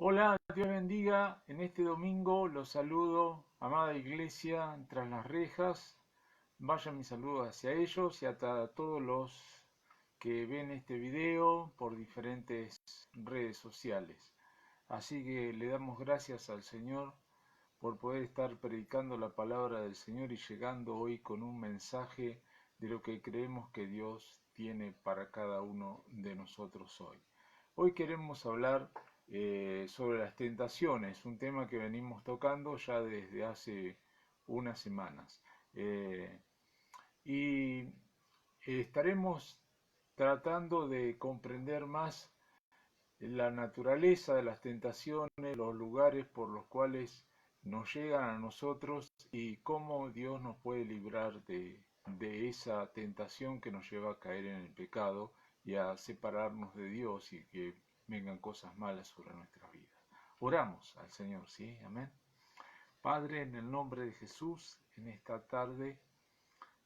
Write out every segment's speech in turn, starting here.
Hola, Dios bendiga. En este domingo los saludo, amada iglesia, tras las rejas. Vaya mi saludo hacia ellos y a todos los que ven este video por diferentes redes sociales. Así que le damos gracias al Señor por poder estar predicando la palabra del Señor y llegando hoy con un mensaje de lo que creemos que Dios tiene para cada uno de nosotros hoy. Hoy queremos hablar sobre las tentaciones, un tema que venimos tocando ya desde hace unas semanas. Eh, y estaremos tratando de comprender más la naturaleza de las tentaciones, los lugares por los cuales nos llegan a nosotros y cómo Dios nos puede librar de esa tentación que nos lleva a caer en el pecado y a separarnos de Dios y que vengan cosas malas sobre nuestras vidas. Oramos al Señor, ¿sí? Amén. Padre, en el nombre de Jesús, en esta tarde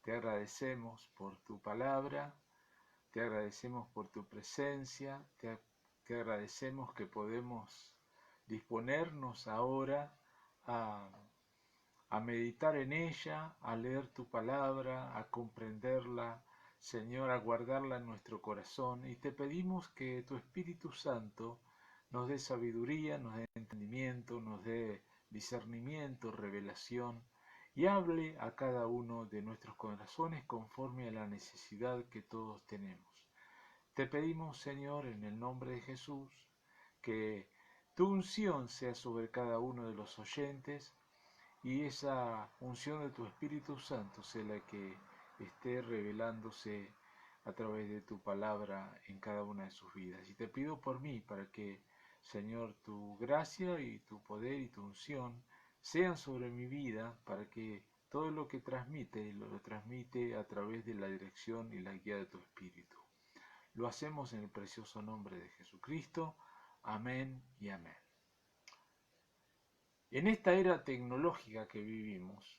te agradecemos por tu palabra, te agradecemos por tu presencia, te agradecemos que podemos disponernos ahora a, a meditar en ella, a leer tu palabra, a comprenderla, Señor, a guardarla en nuestro corazón. Y te pedimos que tu Espíritu Santo nos dé sabiduría, nos dé entendimiento, nos dé discernimiento, revelación, y hable a cada uno de nuestros corazones conforme a la necesidad que todos tenemos. Te pedimos, Señor, en el nombre de Jesús, que tu unción sea sobre cada uno de los oyentes y esa unción de tu Espíritu Santo sea la que esté revelándose a través de tu palabra en cada una de sus vidas. Y te pido por mí para que, Señor, tu gracia y tu poder y tu unción sean sobre mi vida para que todo lo que transmite lo transmite a través de la dirección y la guía de tu Espíritu. Lo hacemos en el precioso nombre de Jesucristo. Amén y amén. En esta era tecnológica que vivimos,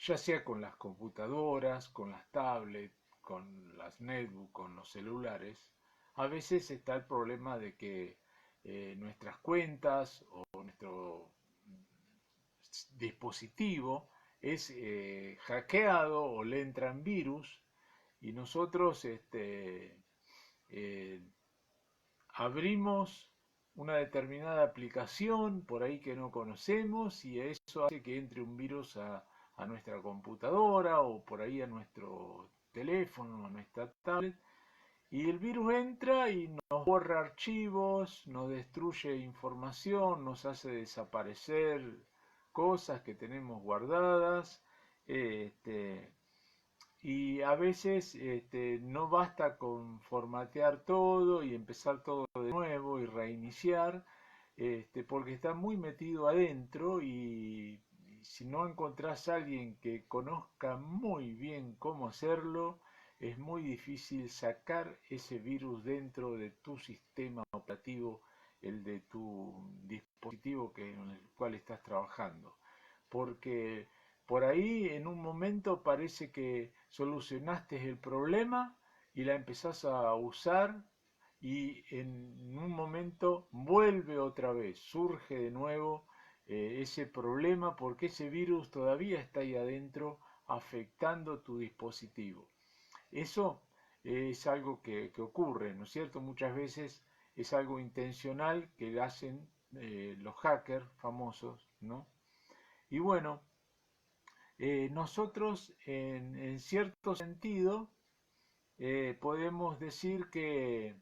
ya sea con las computadoras, con las tablets, con las netbooks, con los celulares, a veces está el problema de que nuestras cuentas o nuestro dispositivo es hackeado o le entran virus y nosotros eh, abrimos una determinada aplicación por ahí que no conocemos y eso hace que entre un virus a nuestra computadora o por ahí a nuestro teléfono, a nuestra tablet, y el virus entra y nos borra archivos, nos destruye información, nos hace desaparecer cosas que tenemos guardadas, este, y a veces no basta con formatear todo y empezar todo de nuevo y reiniciar, porque está muy metido adentro y si no encontrás a alguien que conozca muy bien cómo hacerlo, es muy difícil sacar ese virus dentro de tu sistema operativo, el de tu dispositivo en el cual estás trabajando. Porque por ahí en un momento parece que solucionaste el problema y la empezás a usar y en un momento vuelve otra vez, surge de nuevo ese problema porque ese virus todavía está ahí adentro afectando tu dispositivo. Eso es algo que ocurre, ¿no es cierto? Muchas veces es algo intencional que hacen los hackers famosos, ¿no? Y bueno, nosotros en cierto sentido podemos decir que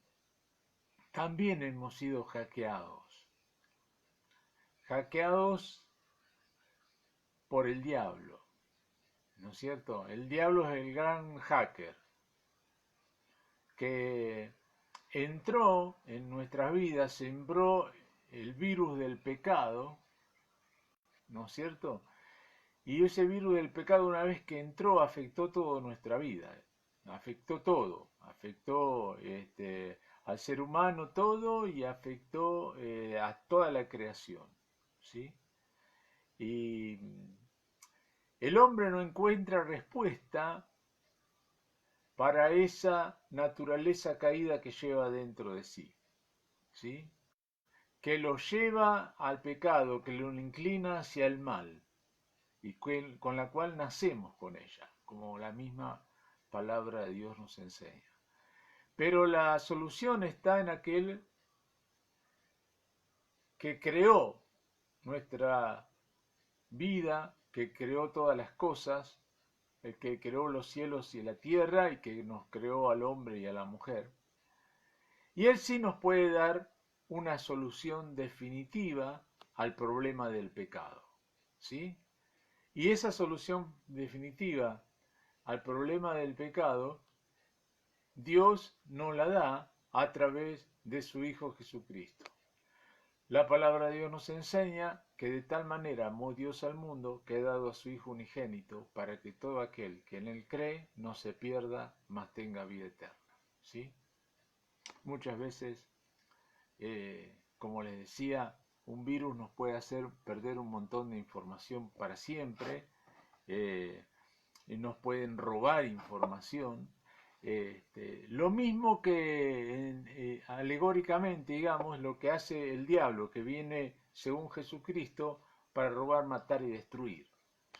también hemos sido hackeados, hackeados por el diablo, ¿no es cierto? El diablo es el gran hacker que entró en nuestras vidas, sembró el virus del pecado, ¿no es cierto? Y ese virus del pecado una vez que entró afectó toda nuestra vida, afectó todo, afectó al ser humano todo y afectó a toda la creación, ¿sí? Y el hombre no encuentra respuesta para esa naturaleza caída que lleva dentro de sí, ¿sí? que lo lleva al pecado, que lo inclina hacia el mal, y con la cual nacemos con ella, como la misma palabra de Dios nos enseña. Pero la solución está en aquel que creó nuestra vida, que creó todas las cosas, el que creó los cielos y la tierra y que nos creó al hombre y a la mujer. Y él sí nos puede dar una solución definitiva al problema del pecado, ¿sí? Y esa solución definitiva al problema del pecado, Dios nos la da a través de su Hijo Jesucristo. La palabra de Dios nos enseña que de tal manera amó Dios al mundo que ha dado a su Hijo unigénito para que todo aquel que en él cree no se pierda, mas tenga vida eterna. ¿Sí? Muchas veces, como les decía, un virus nos puede hacer perder un montón de información para siempre, y nos pueden robar información. Lo mismo que alegóricamente, digamos, lo que hace el diablo, que viene según Jesucristo para robar, matar y destruir,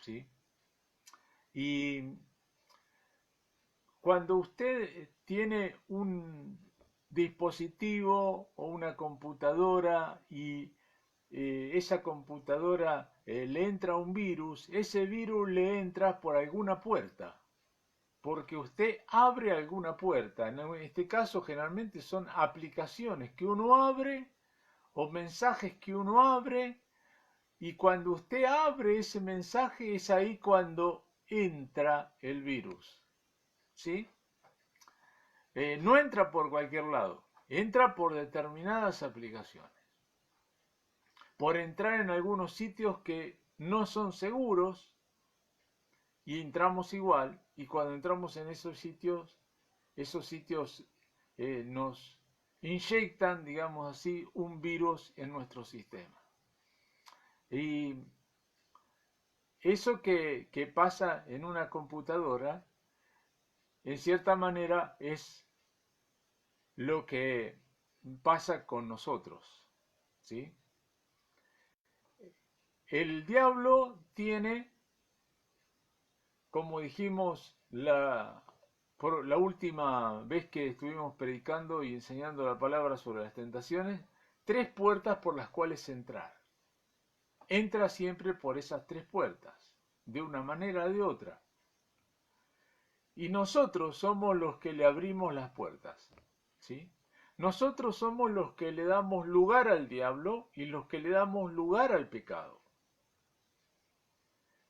¿sí? Y cuando usted tiene un dispositivo o una computadora y esa computadora le entra un virus, ese virus le entra por alguna puerta, porque usted abre alguna puerta. En este caso generalmente son aplicaciones que uno abre o mensajes que uno abre, y cuando usted abre ese mensaje es ahí cuando entra el virus, ¿sí? No entra por cualquier lado, entra por determinadas aplicaciones, por entrar en algunos sitios que no son seguros, y entramos igual, y cuando entramos en esos sitios nos inyectan, digamos así, un virus en nuestro sistema. Y eso que pasa en una computadora, en cierta manera, es lo que pasa con nosotros, ¿sí? El diablo tiene, como dijimos por la última vez que estuvimos predicando y enseñando la palabra sobre las tentaciones, tres puertas por las cuales entrar. Entra siempre por esas tres puertas, de una manera o de otra. Y nosotros somos los que le abrimos las puertas, ¿sí? Nosotros somos los que le damos lugar al diablo y los que le damos lugar al pecado.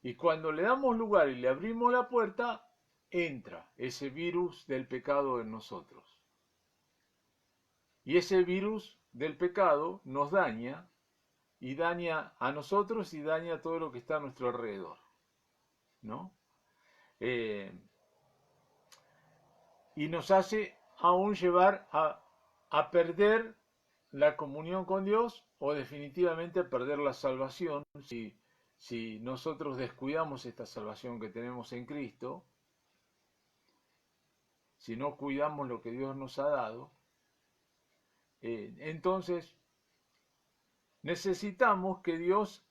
Y cuando le damos lugar y le abrimos la puerta, entra ese virus del pecado en nosotros. Y ese virus del pecado nos daña, y daña a nosotros y daña a todo lo que está a nuestro alrededor, ¿no? Y nos hace aún llevar a perder la comunión con Dios, o definitivamente perder la salvación si nosotros descuidamos esta salvación que tenemos en Cristo, si no cuidamos lo que Dios nos ha dado. Entonces necesitamos que Dios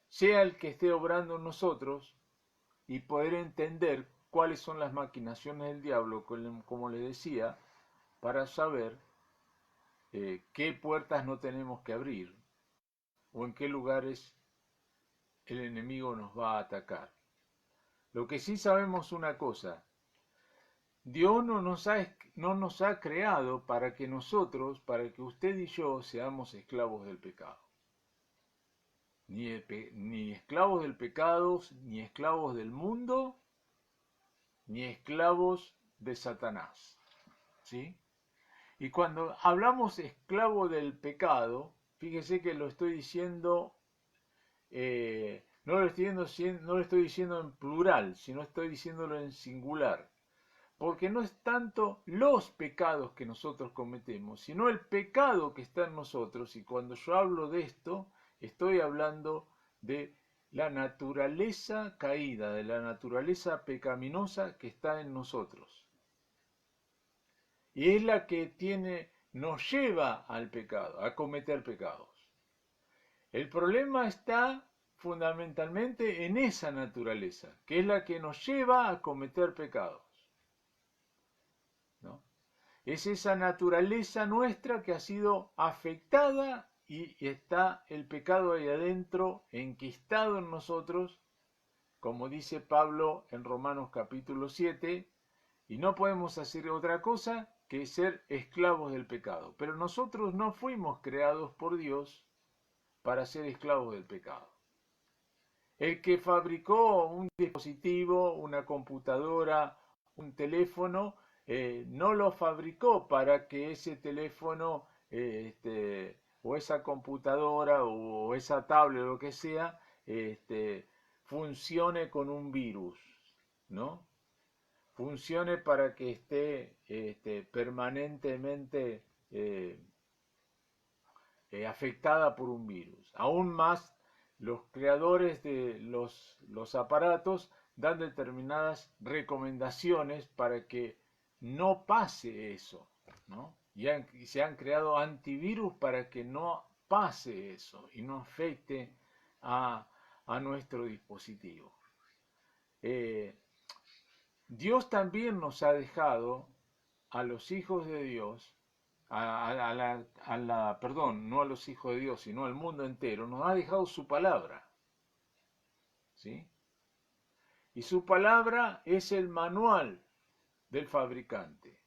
sea el que esté obrando en nosotros y poder entender cuáles son las maquinaciones del diablo, como les decía, para saber qué puertas no tenemos que abrir o en qué lugares el enemigo nos va a atacar. Lo que sí sabemos una cosa: Dios no nos ha creado para que nosotros, para que usted y yo seamos esclavos del pecado. Ni esclavos del pecado, ni esclavos del mundo, ni esclavos de Satanás, ¿sí? Y cuando hablamos esclavo del pecado, fíjese que lo estoy diciendo, no lo estoy diciendo en plural, sino estoy diciéndolo en singular. Porque no es tanto los pecados que nosotros cometemos, sino el pecado que está en nosotros. Y cuando yo hablo de esto, estoy hablando de la naturaleza caída, de la naturaleza pecaminosa que está en nosotros. Y es la que tiene nos lleva al pecado, a cometer pecados. El problema está fundamentalmente en esa naturaleza, que es la que nos lleva a cometer pecados, ¿no? Es esa naturaleza nuestra que ha sido afectada y está el pecado ahí adentro, enquistado en nosotros, como dice Pablo en Romanos capítulo 7, y no podemos hacer otra cosa que ser esclavos del pecado. Pero nosotros no fuimos creados por Dios para ser esclavos del pecado. El que fabricó un dispositivo, una computadora, un teléfono, no lo fabricó para que ese teléfono o esa computadora o esa tablet o lo que sea funcione con un virus, ¿no? Funcione para que esté permanentemente afectada por un virus. Aún más, los creadores de los aparatos dan determinadas recomendaciones para que no pase eso, ¿no? Y se han creado antivirus para que no pase eso y no afecte a nuestro dispositivo. Dios también nos ha dejado a los hijos de Dios, perdón, no a los hijos de Dios, sino al mundo entero, nos ha dejado su palabra, ¿sí? Y su palabra es el manual del fabricante.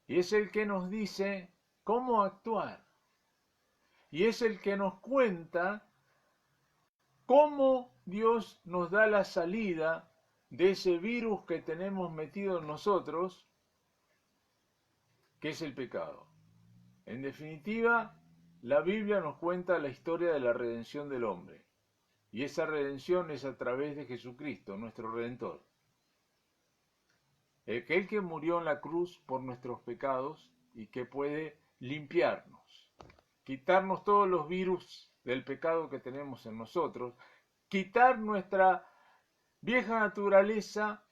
Y es el que nos dice cómo actuar. Y es el que nos cuenta cómo Dios nos da la salida de ese virus que tenemos metido en nosotros, que es el pecado. En definitiva, la Biblia nos cuenta la historia de la redención del hombre. Y esa redención es a través de Jesucristo, nuestro Redentor. Aquel que murió en la cruz por nuestros pecados y que puede limpiarnos, quitarnos todos los virus del pecado que tenemos en nosotros, quitar nuestra vieja naturaleza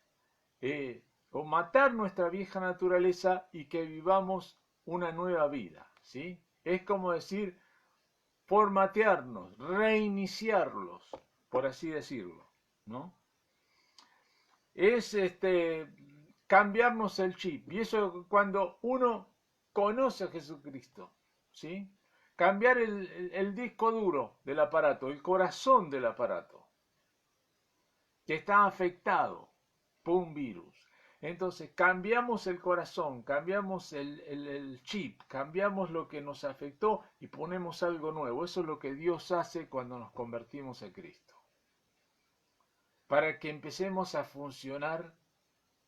o matar nuestra vieja naturaleza y que vivamos una nueva vida, ¿sí? Es como decir, formatearnos, reiniciarlos, por así decirlo, ¿no? Es cambiarnos el chip. Y eso cuando uno conoce a Jesucristo, ¿sí? Cambiar el disco duro del aparato, el corazón del aparato, que está afectado por un virus. Entonces cambiamos el corazón, cambiamos el chip, cambiamos lo que nos afectó y ponemos algo nuevo. Eso es lo que Dios hace cuando nos convertimos a Cristo. Para que empecemos a funcionar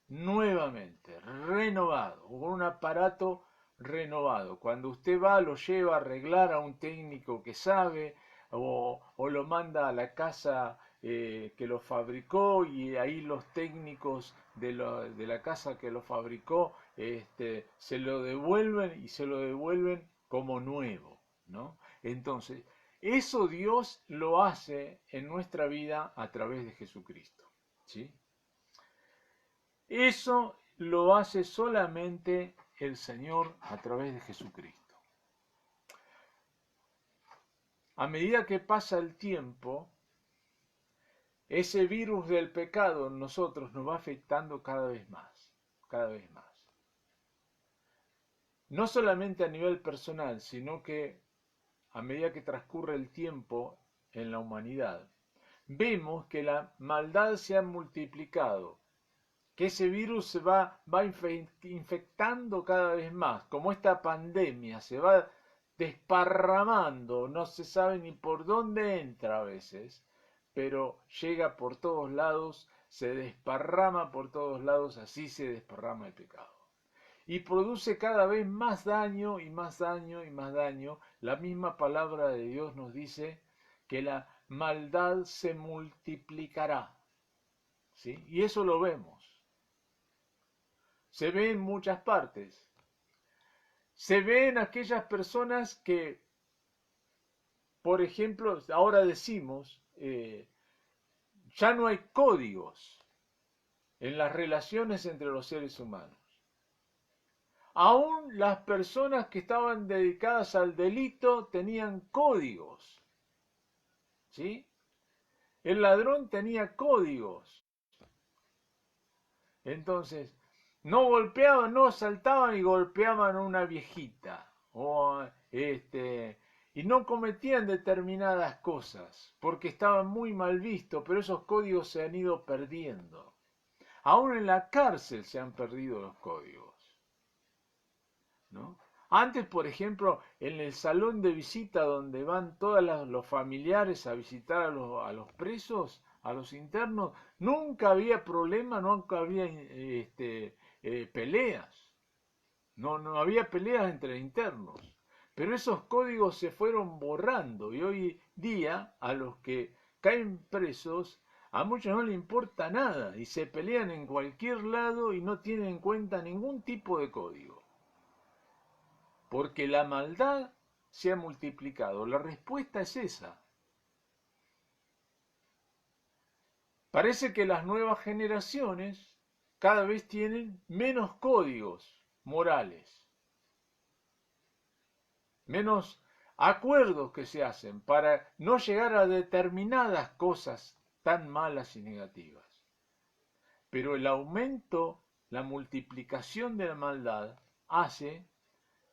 nuevamente, renovado, con un aparato renovado. Cuando usted va, lo lleva a arreglar a un técnico que sabe o lo manda a la casa que lo fabricó y ahí los técnicos de la casa que lo fabricó se lo devuelven y se lo devuelven como nuevo, ¿no? Entonces, eso Dios lo hace en nuestra vida a través de Jesucristo, ¿sí? Eso lo hace solamente el Señor a través de Jesucristo. A medida que pasa el tiempo, ese virus del pecado en nosotros nos va afectando cada vez más, cada vez más. No solamente a nivel personal, sino que a medida que transcurre el tiempo en la humanidad, vemos que la maldad se ha multiplicado, que ese virus se va infectando cada vez más, como esta pandemia se va desparramando, no se sabe ni por dónde entra a veces, pero llega por todos lados, se desparrama por todos lados, así se desparrama el pecado. Y produce cada vez más daño y más daño y más daño. La misma palabra de Dios nos dice que la maldad se multiplicará, ¿sí? Y eso lo vemos. Se ve en muchas partes. Se ve en aquellas personas que, por ejemplo, ahora decimos, ya no hay códigos en las relaciones entre los seres humanos. aún las personas que estaban dedicadas al delito tenían códigos, ¿sí? El ladrón tenía códigos. Entonces, no golpeaban, no asaltaban y golpeaban a una viejita. Y no cometían determinadas cosas porque estaban muy mal vistos, pero esos códigos se han ido perdiendo. Aún en la cárcel se han perdido los códigos, ¿no? Antes, por ejemplo, en el salón de visita donde van todos los familiares a visitar a los presos, a los internos, nunca había problema, nunca había peleas. No había peleas entre internos. Pero esos códigos se fueron borrando y hoy día a los que caen presos a muchos no les importa nada y se pelean en cualquier lado y no tienen en cuenta ningún tipo de código. Porque la maldad se ha multiplicado. La respuesta es esa. Parece que las nuevas generaciones cada vez tienen menos códigos morales, menos acuerdos que se hacen para no llegar a determinadas cosas tan malas y negativas. Pero el aumento, la multiplicación de la maldad hace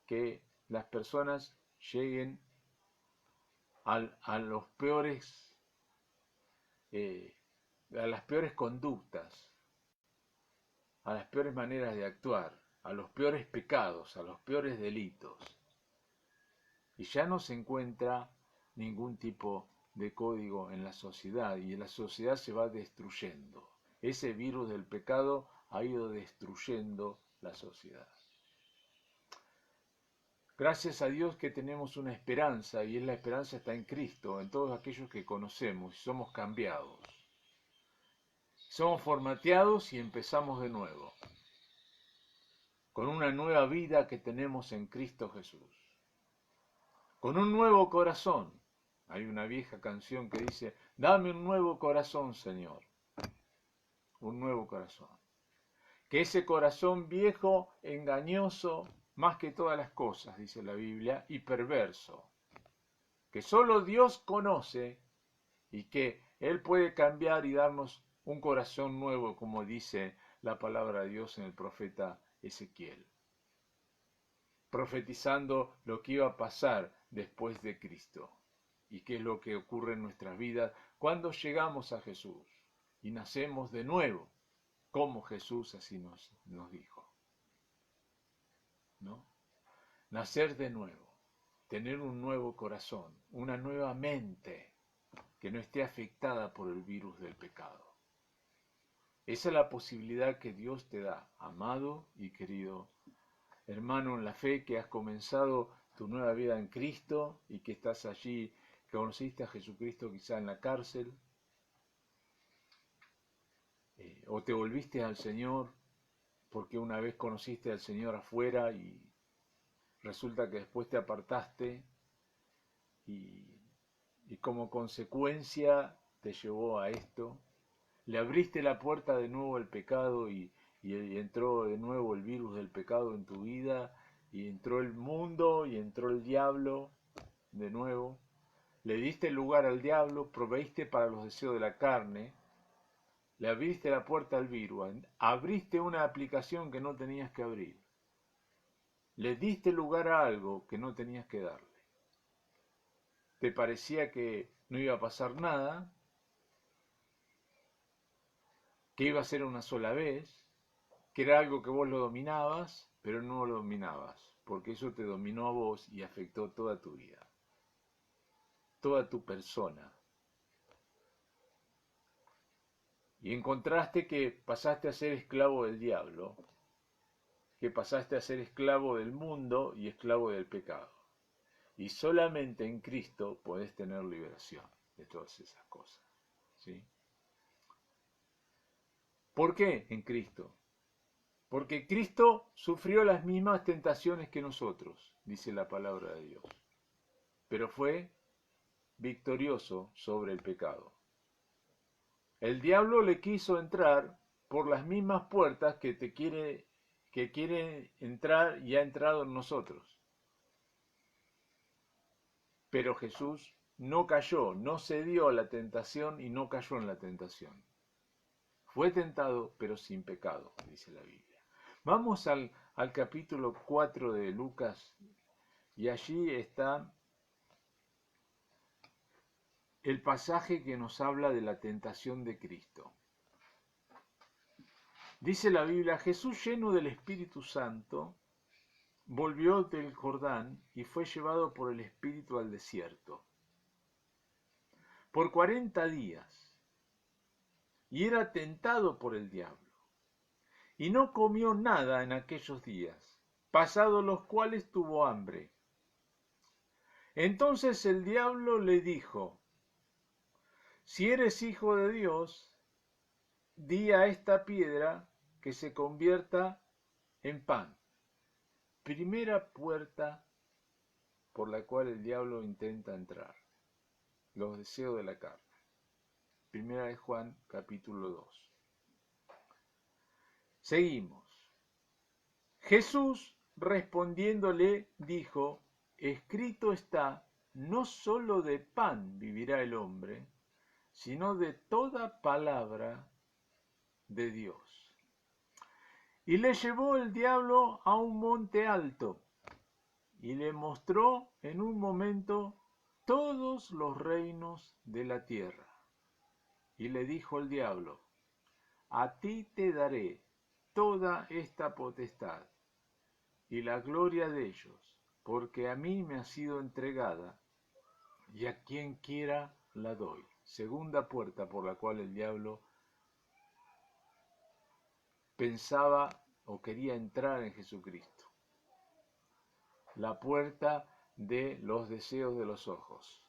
que las personas lleguen a los peores, a las peores conductas, a las peores maneras de actuar, a los peores pecados, a los peores delitos. Y ya no se encuentra ningún tipo de código en la sociedad y la sociedad se va destruyendo. Ese virus del pecado ha ido destruyendo la sociedad. Gracias a Dios que tenemos una esperanza y la esperanza está en Cristo, en todos aquellos que conocemos y somos cambiados. Somos formateados y empezamos de nuevo, con una nueva vida que tenemos en Cristo Jesús, con un nuevo corazón. Hay una vieja canción que dice, dame un nuevo corazón, Señor, un nuevo corazón. Que ese corazón viejo, engañoso, más que todas las cosas, dice la Biblia, y perverso, que solo Dios conoce y que Él puede cambiar y darnos un corazón nuevo, como dice la palabra de Dios en el profeta Ezequiel, profetizando lo que iba a pasar después de Cristo y qué es lo que ocurre en nuestras vidas cuando llegamos a Jesús y nacemos de nuevo, como Jesús así nos dijo, ¿no? Nacer de nuevo, tener un nuevo corazón, una nueva mente que no esté afectada por el virus del pecado. Esa es la posibilidad que Dios te da, amado y querido hermano en la fe, que has comenzado tu nueva vida en Cristo y que estás allí, que conociste a Jesucristo quizá en la cárcel, o te volviste al Señor porque una vez conociste al Señor afuera y resulta que después te apartaste y como consecuencia te llevó a esto. Le abriste la puerta de nuevo al pecado y entró de nuevo el virus del pecado en tu vida y entró el mundo y entró el diablo de nuevo. Le diste lugar al diablo, proveíste para los deseos de la carne, le abriste la puerta al virus, abriste una aplicación que no tenías que abrir, le diste lugar a algo que no tenías que darle. Te parecía que no iba a pasar nada, que iba a ser una sola vez, que era algo que vos lo dominabas, pero no lo dominabas, porque eso te dominó a vos y afectó toda tu vida, toda tu persona. Y encontraste que pasaste a ser esclavo del diablo, que pasaste a ser esclavo del mundo y esclavo del pecado. Y solamente en Cristo podés tener liberación de todas esas cosas, ¿sí? ¿Por qué en Cristo? Porque Cristo sufrió las mismas tentaciones que nosotros, dice la palabra de Dios, pero fue victorioso sobre el pecado. El diablo le quiso entrar por las mismas puertas que que quiere entrar y ha entrado en nosotros. Pero Jesús no cayó, no cedió a la tentación y no cayó en la tentación. Fue tentado, pero sin pecado, dice la Biblia. Vamos al capítulo 4 de Lucas, y allí está el pasaje que nos habla de la tentación de Cristo. Dice la Biblia: Jesús, lleno del Espíritu Santo, volvió del Jordán y fue llevado por el Espíritu al desierto por 40 días, y era tentado por el diablo. Y no comió nada en aquellos días, pasados los cuales tuvo hambre. Entonces el diablo le dijo: si eres hijo de Dios, di a esta piedra que se convierta en pan. Primera puerta por la cual el diablo intenta entrar: los deseos de la carne. Primera de Juan, capítulo 2. Seguimos. Jesús respondiéndole dijo: escrito está, no solo de pan vivirá el hombre, sino de toda palabra de Dios. Y le llevó el diablo a un monte alto, y le mostró en un momento todos los reinos de la tierra. Y le dijo el diablo: a ti te daré toda esta potestad y la gloria de ellos, porque a mí me ha sido entregada, y a quien quiera la doy. Segunda puerta por la cual el diablo pensaba o quería entrar en Jesucristo: la puerta de los deseos de los ojos.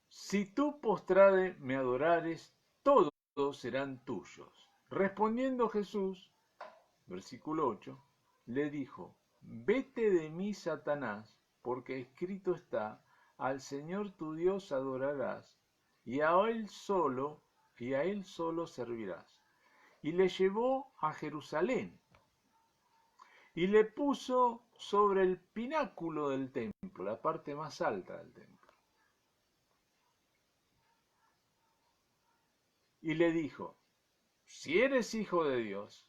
Si tú postrade me adorares, todos serán tuyos. Respondiendo Jesús, versículo 8, le dijo: vete de mí, Satanás, porque escrito está: al Señor tu Dios adorarás, y a él solo servirás. Y le llevó a Jerusalén, y le puso sobre el pináculo del templo, la parte más alta del templo. Y le dijo: si eres hijo de Dios,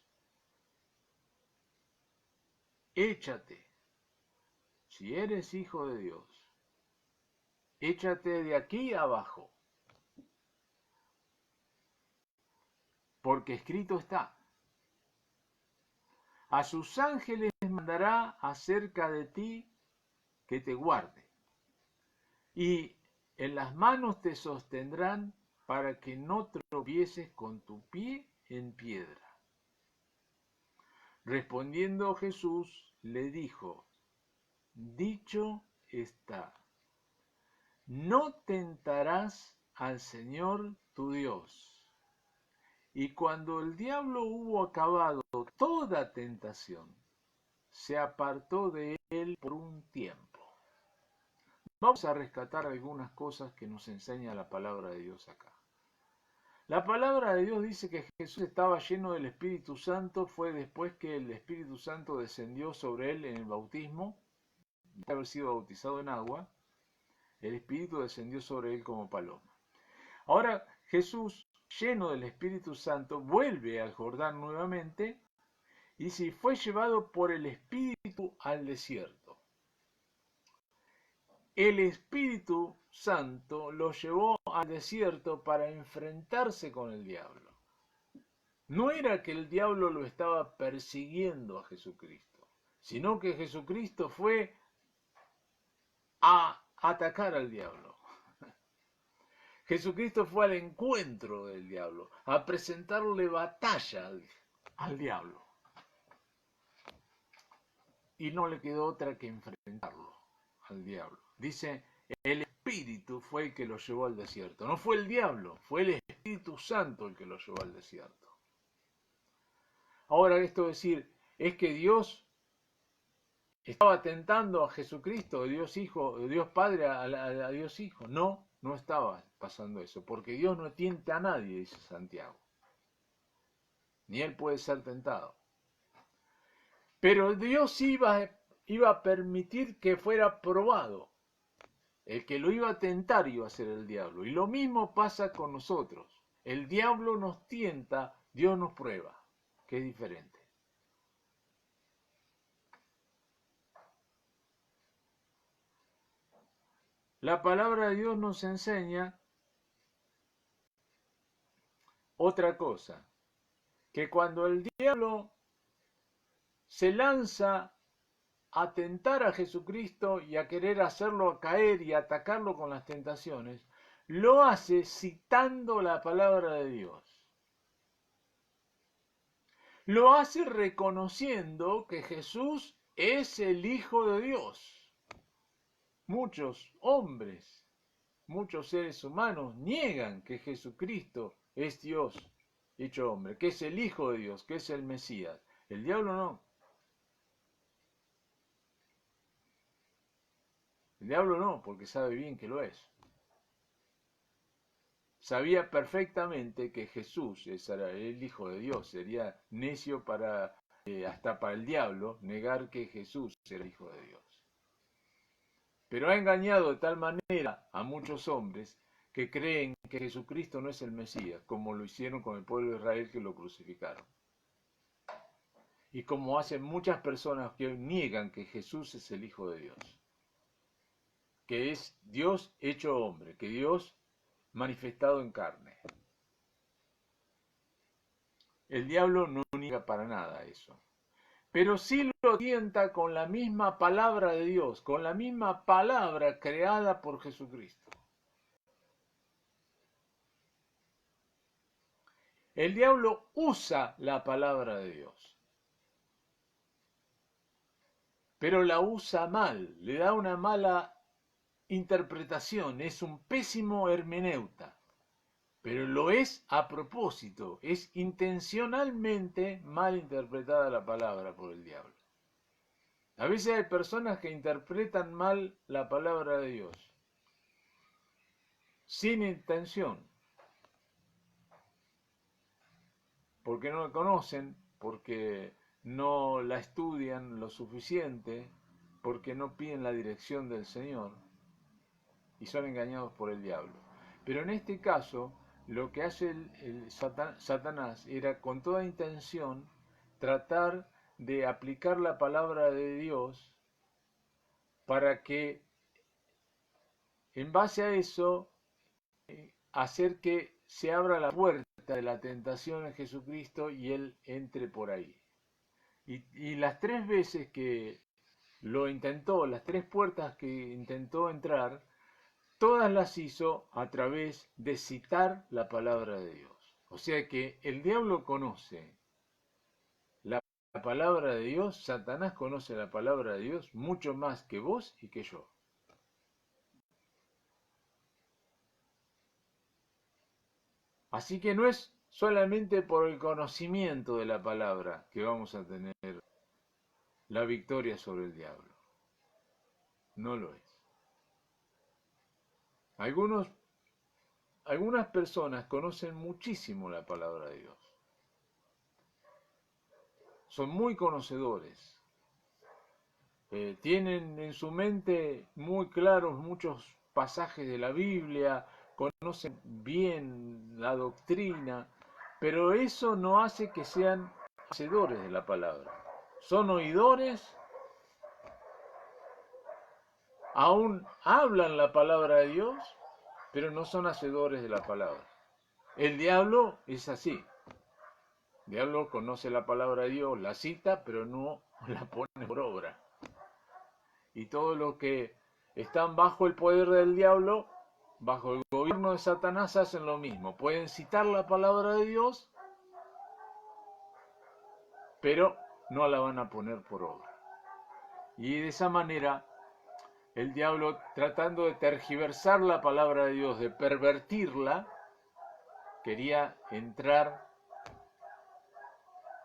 échate. Si eres hijo de Dios, échate de aquí abajo. Porque escrito está: a sus ángeles mandará acerca de ti que te guarde, y en las manos te sostendrán para que no tropieces con tu pie en piedra. Respondiendo Jesús le dijo: dicho está, no tentarás al Señor tu Dios. Y cuando el diablo hubo acabado toda tentación, se apartó de él por un tiempo. Vamos a rescatar algunas cosas que nos enseña la palabra de Dios acá. La palabra de Dios dice que Jesús estaba lleno del Espíritu Santo. Fue después que el Espíritu Santo descendió sobre él en el bautismo, de haber sido bautizado en agua. El Espíritu descendió sobre él como paloma. Ahora Jesús, lleno del Espíritu Santo, vuelve al Jordán nuevamente y se fue llevado por el Espíritu al desierto. El Espíritu Santo lo llevó al desierto para enfrentarse con el diablo. No era que el diablo lo estaba persiguiendo a Jesucristo, sino que Jesucristo fue a atacar al diablo. Jesucristo fue al encuentro del diablo, a presentarle batalla al diablo. Y no le quedó otra que enfrentarlo al diablo. Dice, el Espíritu fue el que lo llevó al desierto. No fue el diablo, fue el Espíritu Santo el que lo llevó al desierto. Ahora, esto decir, es que Dios estaba tentando a Jesucristo, Dios Hijo, Dios Padre a Dios Hijo. No, no estaba pasando eso, porque Dios no tienta a nadie, dice Santiago, ni él puede ser tentado. Pero Dios iba a permitir que fuera probado. El que lo iba a tentar iba a ser el diablo. Y lo mismo pasa con nosotros. El diablo nos tienta, Dios nos prueba, que es diferente. La palabra de Dios nos enseña otra cosa, que cuando el diablo se lanza a tentar a Jesucristo y a querer hacerlo caer y atacarlo con las tentaciones, lo hace citando la palabra de Dios. Lo hace reconociendo que Jesús es el Hijo de Dios. Muchos hombres, muchos seres humanos niegan que Jesucristo es Dios hecho hombre, que es el Hijo de Dios, que es el Mesías. El diablo no. El diablo no, porque sabe bien que lo es. Sabía perfectamente que Jesús era el Hijo de Dios. Sería necio hasta para el diablo negar que Jesús era Hijo de Dios. Pero ha engañado de tal manera a muchos hombres que creen que Jesucristo no es el Mesías, como lo hicieron con el pueblo de Israel que lo crucificaron. Y como hacen muchas personas que niegan que Jesús es el Hijo de Dios, que es Dios hecho hombre, que Dios manifestado en carne. El diablo no niega para nada eso, pero sí lo tienta con la misma palabra de Dios, con la misma palabra creada por Jesucristo. El diablo usa la palabra de Dios, pero la usa mal, le da una mala interpretación, es un pésimo hermeneuta. Pero lo es a propósito, es intencionalmente mal interpretada la palabra por el diablo. A veces hay personas que interpretan mal la palabra de Dios, sin intención, porque no la conocen, porque no la estudian lo suficiente, porque no piden la dirección del Señor y son engañados por el diablo. Pero en este caso, lo que hace Satanás era con toda intención tratar de aplicar la palabra de Dios para que en base a eso hacer que se abra la puerta de la tentación en Jesucristo y Él entre por ahí. Y las 3 veces que lo intentó, las 3 puertas que intentó entrar, todas las hizo a través de citar la palabra de Dios. O sea que el diablo conoce la palabra de Dios, Satanás conoce la palabra de Dios mucho más que vos y que yo. Así que no es solamente por el conocimiento de la palabra que vamos a tener la victoria sobre el diablo. No lo es. Algunas personas conocen muchísimo la palabra de Dios. Son muy conocedores. Tienen en su mente muy claros muchos pasajes de la Biblia, conocen bien la doctrina, pero eso no hace que sean hacedores de la palabra. Son oidores, aún hablan la palabra de Dios, pero no son hacedores de la palabra. El diablo es así. El diablo conoce la palabra de Dios, la cita, pero no la pone por obra. Y todos los que están bajo el poder del diablo, bajo el gobierno de Satanás, hacen lo mismo. Pueden citar la palabra de Dios, pero no la van a poner por obra. Y de esa manera, el diablo, tratando de tergiversar la palabra de Dios, de pervertirla, quería entrar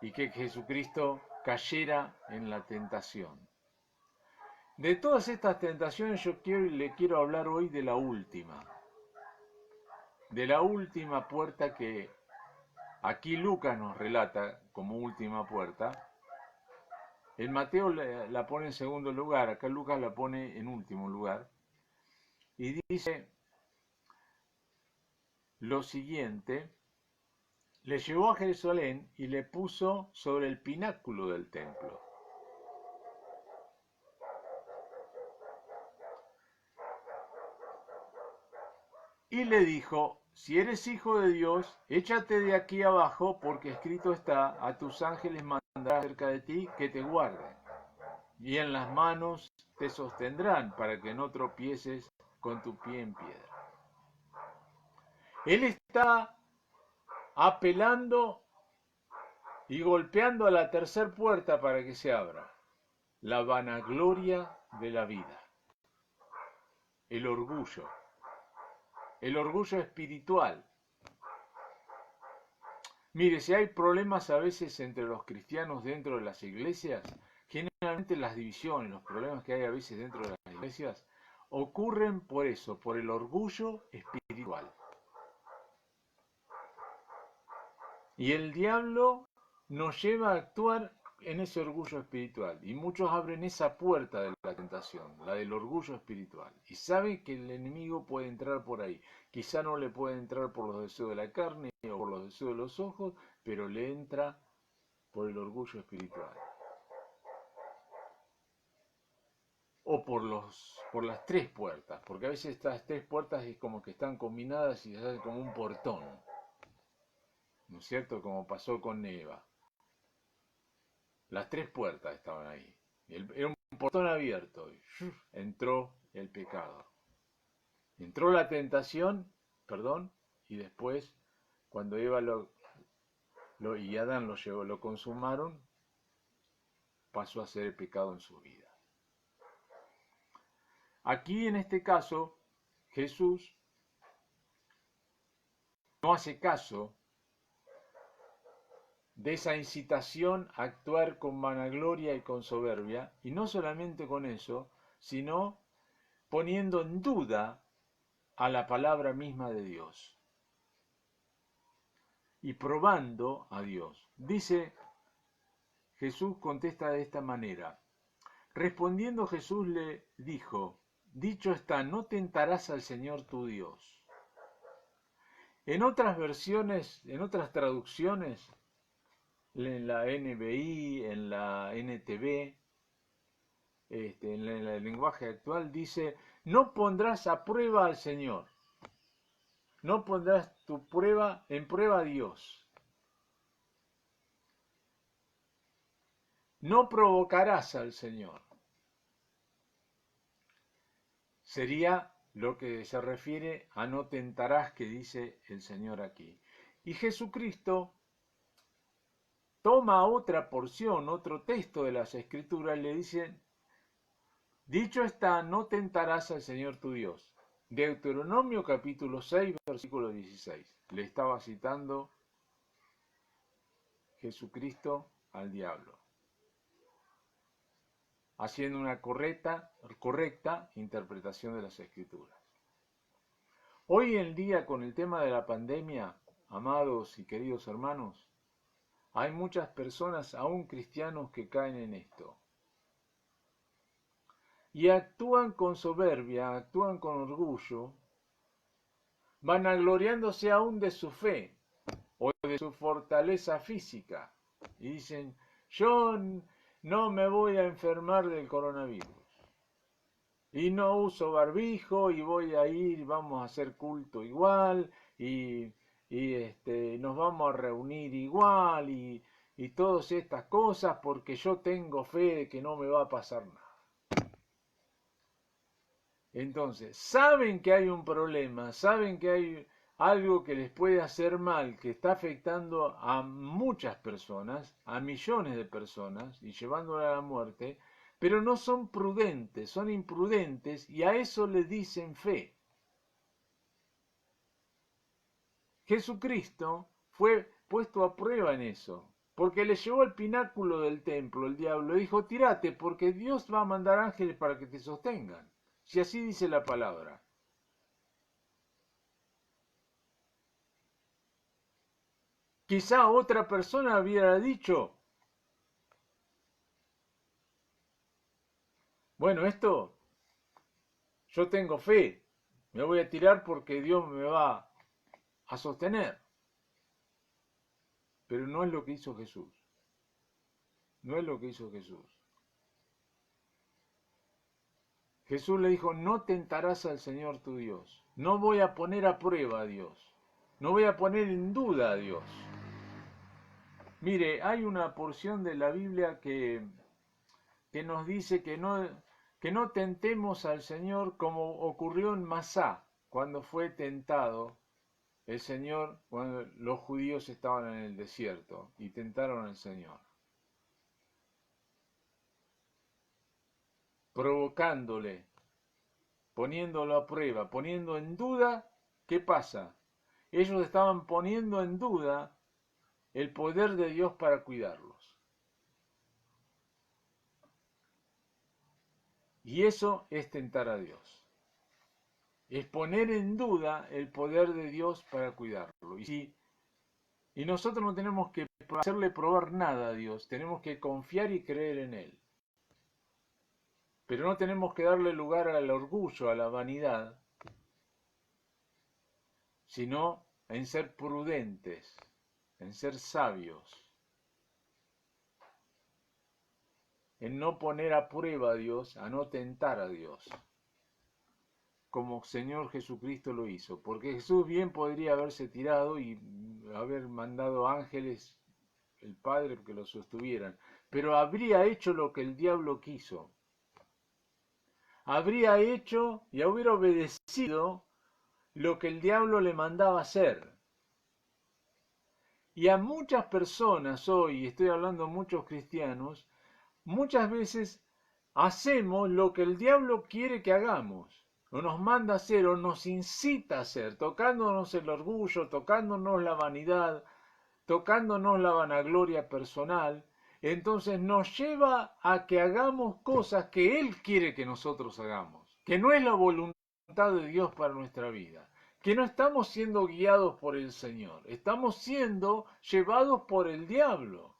y que Jesucristo cayera en la tentación. De todas estas tentaciones le quiero hablar hoy de la última, de la última puerta que aquí Lucas nos relata como última puerta. En Mateo la pone en segundo lugar, acá Lucas la pone en último lugar. Y dice lo siguiente: le llevó a Jerusalén y le puso sobre el pináculo del templo. Y le dijo: si eres hijo de Dios, échate de aquí abajo, porque escrito está: a tus ángeles mandará cerca de ti que te guarden, y en las manos te sostendrán para que no tropieces con tu pie en piedra. Él está apelando y golpeando a la tercera puerta para que se abra: la vanagloria de la vida, el orgullo espiritual. Mire, si hay problemas a veces entre los cristianos dentro de las iglesias, generalmente las divisiones, los problemas que hay a veces dentro de las iglesias, ocurren por eso, por el orgullo espiritual. Y el diablo nos lleva a actuar en ese orgullo espiritual. Y muchos abren esa puerta de la tentación, la del orgullo espiritual. Y saben que el enemigo puede entrar por ahí. Quizá no le puede entrar por los deseos de la carne o por los deseos de los ojos, pero le entra por el orgullo espiritual. O por las tres puertas, porque a veces estas tres puertas es como que están combinadas y se hacen como un portón. ¿No es cierto? Como pasó con Eva. Las tres puertas estaban ahí. Era un portón abierto. Y entró el pecado. Entró la tentación, perdón, y después, cuando Eva y Adán lo consumaron, pasó a ser el pecado en su vida. Aquí, en este caso, Jesús no hace caso de esa incitación a actuar con vanagloria y con soberbia, y no solamente con eso, sino poniendo en duda a la palabra misma de Dios y probando a Dios. Dice, Jesús contesta de esta manera: respondiendo Jesús le dijo: dicho está, no tentarás al Señor tu Dios. En otras versiones, en otras traducciones, en la NBI, en la NTV, en el lenguaje actual dice: no pondrás a prueba al Señor, no pondrás en prueba a Dios, no provocarás al Señor. Sería lo que se refiere a no tentarás que dice el Señor aquí. Y Jesucristo toma otra porción, otro texto de las Escrituras y le dice: dicho está, no tentarás al Señor tu Dios. Deuteronomio capítulo 6, versículo 16. Le estaba citando Jesucristo al diablo, haciendo una correcta interpretación de las Escrituras. Hoy en día, con el tema de la pandemia, amados y queridos hermanos, hay muchas personas, aún cristianos, que caen en esto. Y actúan con soberbia, actúan con orgullo, vanagloriándose aún de su fe o de su fortaleza física. Y dicen: yo no me voy a enfermar del coronavirus. Y no uso barbijo y voy a ir, vamos a hacer culto igual y nos vamos a reunir igual y todas estas cosas porque yo tengo fe de que no me va a pasar nada. Entonces, saben que hay un problema, saben que hay algo que les puede hacer mal, que está afectando a muchas personas, a millones de personas y llevándola a la muerte, pero no son prudentes, son imprudentes y a eso le dicen fe. Jesucristo fue puesto a prueba en eso, porque le llevó al pináculo del templo el diablo y dijo: tírate, porque Dios va a mandar ángeles para que te sostengan. Si así dice la palabra. Quizá otra persona hubiera dicho, bueno, esto yo tengo fe, me voy a tirar porque Dios me va a sostener. Pero no es lo que hizo Jesús. No es lo que hizo Jesús. Jesús le dijo, no tentarás al Señor tu Dios. No voy a poner a prueba a Dios. No voy a poner en duda a Dios. Mire, hay una porción de la Biblia que nos dice que no tentemos al Señor como ocurrió en Masá, cuando fue tentado el Señor, cuando los judíos estaban en el desierto y tentaron al Señor, provocándole, poniéndolo a prueba, poniendo en duda. ¿Qué pasa? Ellos estaban poniendo en duda el poder de Dios para cuidarlos. Y eso es tentar a Dios. Es poner en duda el poder de Dios para cuidarlo. Y nosotros no tenemos que hacerle probar nada a Dios, tenemos que confiar y creer en Él. Pero no tenemos que darle lugar al orgullo, a la vanidad, sino en ser prudentes, en ser sabios, en no poner a prueba a Dios, a no tentar a Dios, como Señor Jesucristo lo hizo. Porque Jesús bien podría haberse tirado y haber mandado ángeles, el Padre, que lo sostuvieran, pero habría hecho lo que el diablo quiso. Habría hecho y hubiera obedecido lo que el diablo le mandaba hacer. Y a muchas personas hoy, estoy hablando muchos cristianos, muchas veces hacemos lo que el diablo quiere que hagamos, o nos manda a hacer, o nos incita a hacer, tocándonos el orgullo, tocándonos la vanidad, tocándonos la vanagloria personal. Entonces nos lleva a que hagamos cosas que Él quiere que nosotros hagamos, que no es la voluntad de Dios para nuestra vida, que no estamos siendo guiados por el Señor, estamos siendo llevados por el diablo.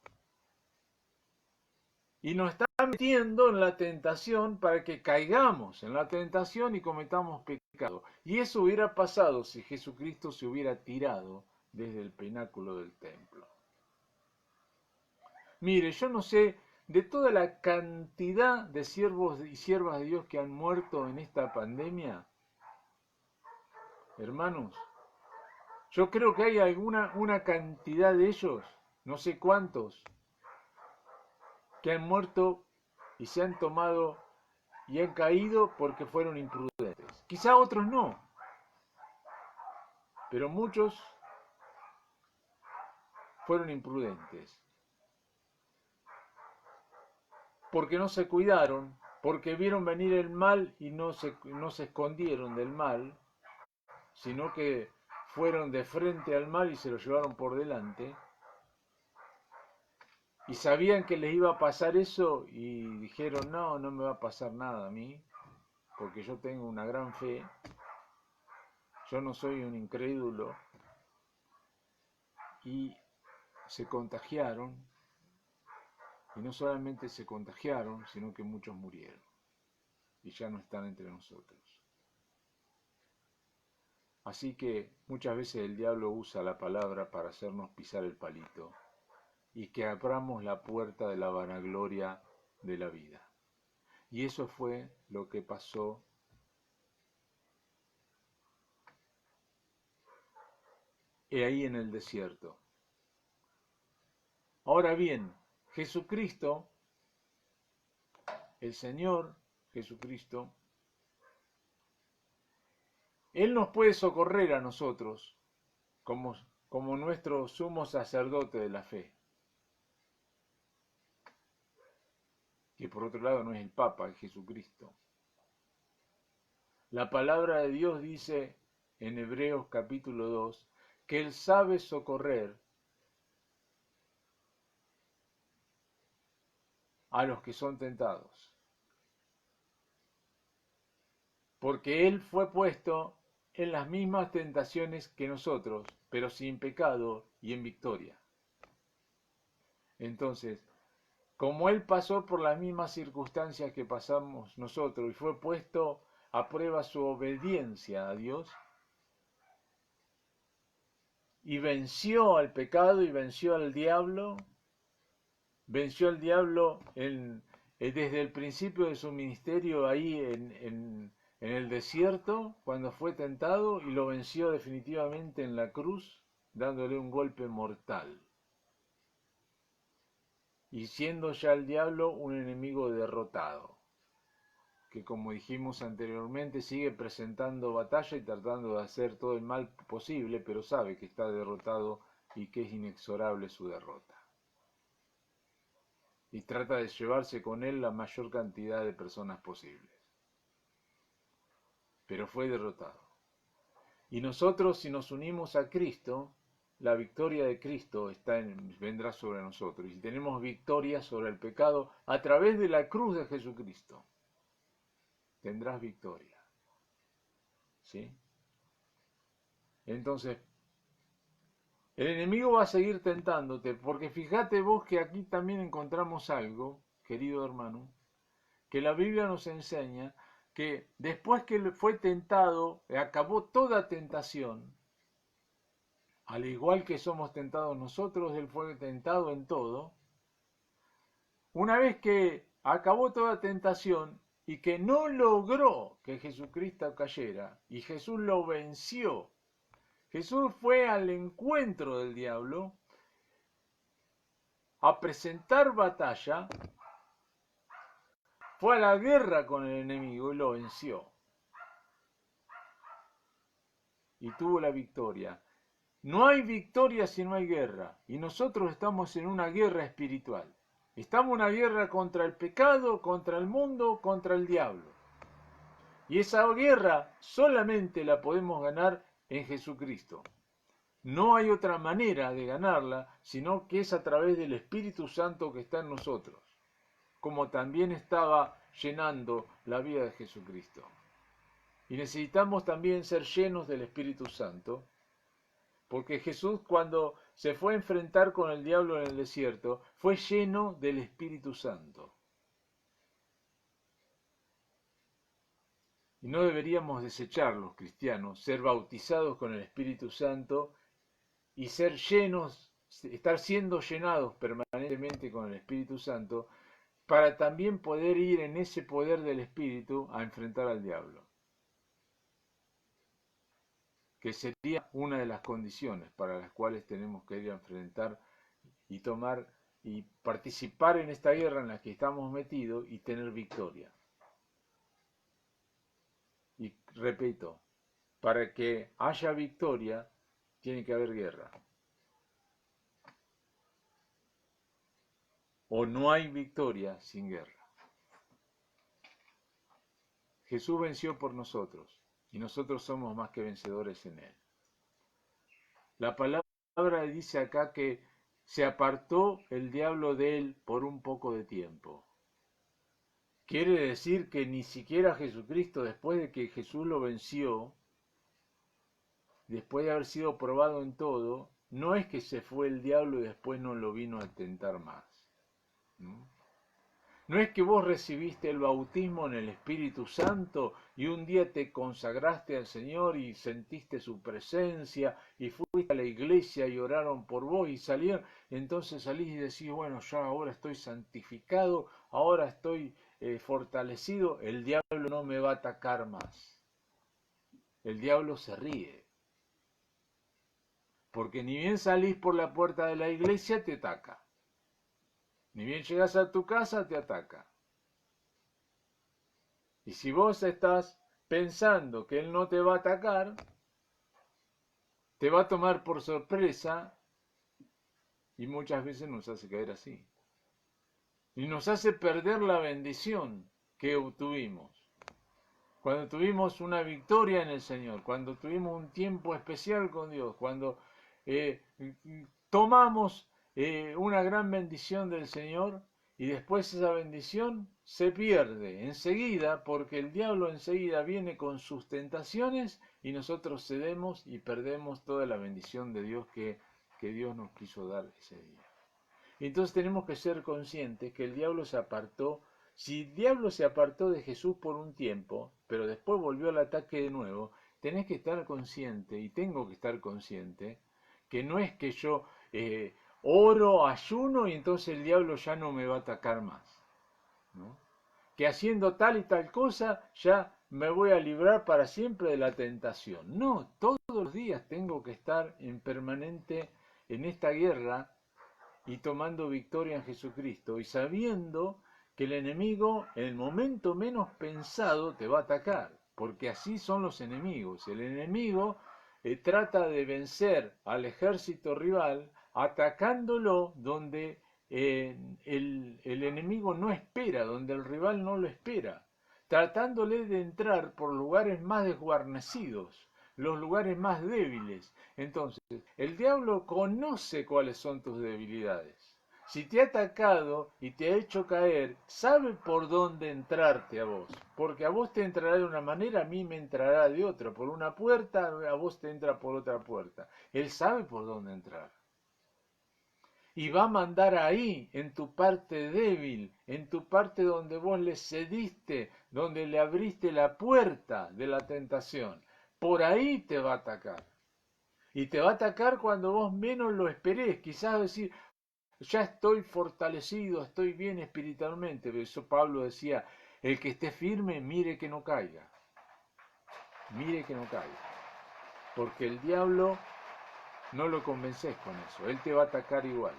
Y nos está metiendo en la tentación para que caigamos en la tentación y cometamos pecado. Y eso hubiera pasado si Jesucristo se hubiera tirado desde el pináculo del templo. Mire, yo no sé, de toda la cantidad de siervos y siervas de Dios que han muerto en esta pandemia, hermanos, yo creo que hay una cantidad de ellos, no sé cuántos, que han muerto y se han tomado y han caído porque fueron imprudentes. Quizá otros no, pero muchos fueron imprudentes. Porque no se cuidaron, porque vieron venir el mal y no se escondieron del mal, sino que fueron de frente al mal y se lo llevaron por delante. Y sabían que les iba a pasar eso y dijeron, no, no me va a pasar nada a mí, porque yo tengo una gran fe, yo no soy un incrédulo. Y se contagiaron, y no solamente se contagiaron, sino que muchos murieron, y ya no están entre nosotros. Así que muchas veces el diablo usa la palabra para hacernos pisar el palito y que abramos la puerta de la vanagloria de la vida. Y eso fue lo que pasó ahí en el desierto. Ahora bien, Jesucristo, el Señor Jesucristo, Él nos puede socorrer a nosotros como nuestro sumo sacerdote de la fe. Que por otro lado no es el Papa, es Jesucristo. La palabra de Dios dice en Hebreos capítulo 2 que Él sabe socorrer a los que son tentados. Porque Él fue puesto en las mismas tentaciones que nosotros, pero sin pecado, y en victoria. Entonces, como Él pasó por las mismas circunstancias que pasamos nosotros y fue puesto a prueba su obediencia a Dios, y venció al pecado y venció al diablo desde el principio de su ministerio ahí en el desierto, cuando fue tentado, y lo venció definitivamente en la cruz, dándole un golpe mortal. Y siendo ya el diablo un enemigo derrotado, que como dijimos anteriormente sigue presentando batalla y tratando de hacer todo el mal posible, pero sabe que está derrotado y que es inexorable su derrota. Y trata de llevarse con él la mayor cantidad de personas posibles. Pero fue derrotado. Y nosotros, si nos unimos a Cristo, la victoria de Cristo vendrá sobre nosotros. Y tenemos victoria sobre el pecado a través de la cruz de Jesucristo. Tendrás victoria. ¿Sí? Entonces, el enemigo va a seguir tentándote, porque fíjate vos que aquí también encontramos algo, querido hermano, que la Biblia nos enseña que después que fue tentado, acabó toda tentación, al igual que somos tentados nosotros, Él fue tentado en todo. Una vez que acabó toda tentación y que no logró que Jesucristo cayera, y Jesús lo venció, Jesús fue al encuentro del diablo a presentar batalla, fue a la guerra con el enemigo y lo venció. Y tuvo la victoria. No hay victoria si no hay guerra. Y nosotros estamos en una guerra espiritual. Estamos en una guerra contra el pecado, contra el mundo, contra el diablo. Y esa guerra solamente la podemos ganar en Jesucristo. No hay otra manera de ganarla, sino que es a través del Espíritu Santo que está en nosotros, como también estaba llenando la vida de Jesucristo. Y necesitamos también ser llenos del Espíritu Santo, porque Jesús, cuando se fue a enfrentar con el diablo en el desierto, fue lleno del Espíritu Santo. Y no deberíamos desechar los cristianos, ser bautizados con el Espíritu Santo y ser llenos, estar siendo llenados permanentemente con el Espíritu Santo, para también poder ir en ese poder del Espíritu a enfrentar al diablo. Que sería una de las condiciones para las cuales tenemos que ir a enfrentar y tomar y participar en esta guerra en la que estamos metidos y tener victoria. Y repito, para que haya victoria tiene que haber guerra. O no hay victoria sin guerra. Jesús venció por nosotros y nosotros somos más que vencedores en Él. La palabra dice acá que se apartó el diablo de él por un poco de tiempo. Quiere decir que ni siquiera Jesucristo, después de que Jesús lo venció, después de haber sido probado en todo, no es que se fue el diablo y después no lo vino a tentar más. No es que vos recibiste el bautismo en el Espíritu Santo y un día te consagraste al Señor y sentiste su presencia y fuiste a la iglesia y oraron por vos y salieron. Entonces salís y decís, bueno, ya ahora estoy santificado, ahora estoy fortalecido, el diablo no me va a atacar más. El diablo se ríe. Porque ni bien salís por la puerta de la iglesia te ataca. Ni bien llegas a tu casa, te ataca. Y si vos estás pensando que él no te va a atacar, te va a tomar por sorpresa y muchas veces nos hace caer así. Y nos hace perder la bendición que obtuvimos. Cuando tuvimos una victoria en el Señor, cuando tuvimos un tiempo especial con Dios, cuando tomamos una gran bendición del Señor y después esa bendición se pierde enseguida porque el diablo enseguida viene con sus tentaciones y nosotros cedemos y perdemos toda la bendición de Dios que que Dios nos quiso dar ese día. Entonces tenemos que ser conscientes que el diablo se apartó. Si el diablo se apartó de Jesús por un tiempo, pero después volvió al ataque de nuevo, tenés que estar consciente, y tengo que estar consciente, que no es que yo oro, ayuno y entonces el diablo ya no me va a atacar más, ¿no? Que haciendo tal y tal cosa ya me voy a librar para siempre de la tentación. No, todos los días tengo que estar en permanente en esta guerra y tomando victoria en Jesucristo y sabiendo que el enemigo en el momento menos pensado te va a atacar, porque así son los enemigos. El enemigo trata de vencer al ejército rival atacándolo donde el enemigo no espera, donde el rival no lo espera, tratándole de entrar por lugares más desguarnecidos, los lugares más débiles. Entonces, el diablo conoce cuáles son tus debilidades. Si te ha atacado y te ha hecho caer, sabe por dónde entrarte a vos. Porque a vos te entrará de una manera, a mí me entrará de otra. Por una puerta, a vos te entra por otra puerta. Él sabe por dónde entrar. Y va a mandar ahí, en tu parte débil, en tu parte donde vos le cediste, donde le abriste la puerta de la tentación. Por ahí te va a atacar. Y te va a atacar cuando vos menos lo esperés. Quizás decir, ya estoy fortalecido, estoy bien espiritualmente. Pero eso Pablo decía, el que esté firme, mire que no caiga. Mire que no caiga. Porque el diablo no lo convences con eso. Él te va a atacar igual.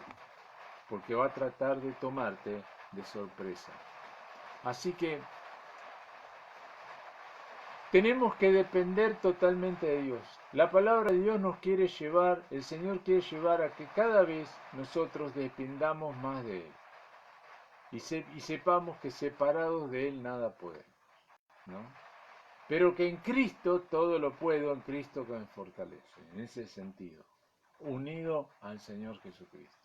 Porque va a tratar de tomarte de sorpresa. Así que tenemos que depender totalmente de Dios. La palabra de Dios nos quiere llevar, el Señor quiere llevar a que cada vez nosotros dependamos más de Él. Y sepamos que separados de Él nada podemos, ¿no? Pero que en Cristo todo lo puedo, en Cristo que me fortalece. En ese sentido, unido al Señor Jesucristo,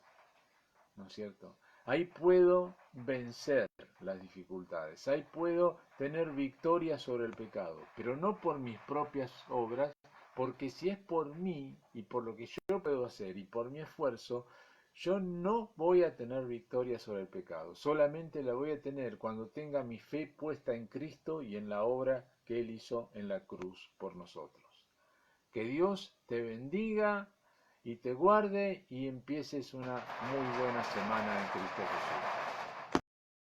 ¿no es cierto? Ahí puedo vencer las dificultades, ahí puedo tener victoria sobre el pecado, pero no por mis propias obras, porque si es por mí y por lo que yo puedo hacer y por mi esfuerzo, yo no voy a tener victoria sobre el pecado, solamente la voy a tener cuando tenga mi fe puesta en Cristo y en la obra que Él hizo en la cruz por nosotros. Que Dios te bendiga y te guarde y empieces una muy buena semana en Cristo Jesús.